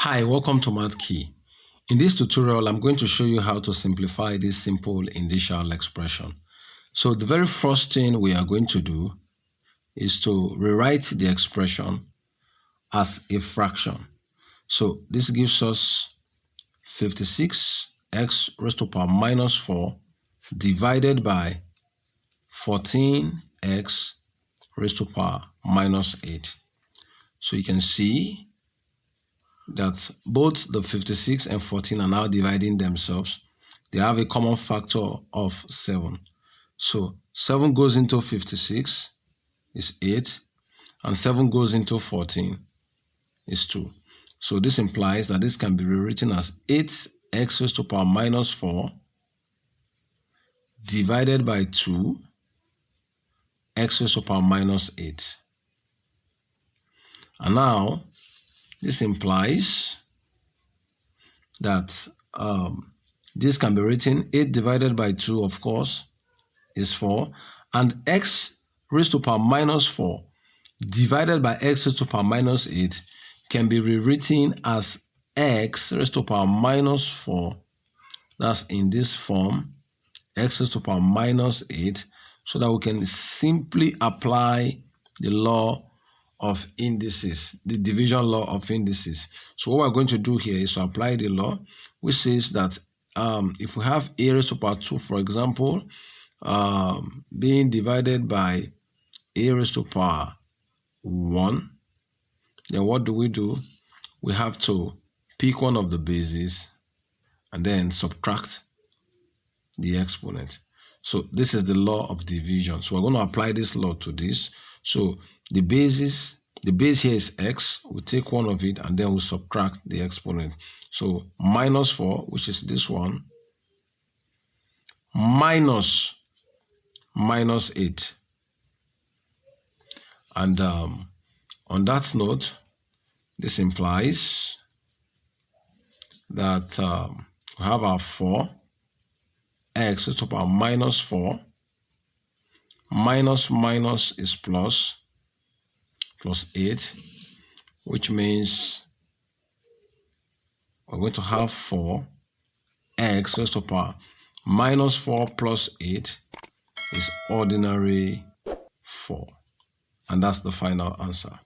Hi, welcome to Math Key. In this tutorial, I'm going to show you how to simplify this simple indicial expression. So the very first thing we are going to do is to rewrite the expression as a fraction. So this gives us 56x raised to power minus 4 divided by 14x raised to power minus 8. So you can see that both the 56 and 14 are now dividing themselves. They have a common factor of 7. So 7 goes into 56 is 8, and 7 goes into 14 is 2. So this implies that this can be rewritten as 8x raised to power minus 4 divided by 2 x raised to power minus 8. And now this implies that this can be written 8 divided by 2, of course, is 4. And x raised to power minus 4 divided by x raised to power minus 8 can be rewritten as x raised to power minus 4. That's in this form, x raised to power minus 8, so that we can simply apply the law of indices, the division law of indices. So what we're going to do here is to apply the law, which says that if we have a raised to power 2, for example, being divided by a raised to power 1, then what do? We have to pick one of the bases and then subtract the exponent. So this is the law of division. So we're going to apply this law to this. So the base here is x. We take one of it and then we subtract the exponent. So minus 4, which is this one, minus 8. And on that note, this implies that we have our 4x raised to power minus 4, minus is plus 8, which means we're going to have 4x raised to power minus 4 plus 8 is ordinary 4. And that's the final answer.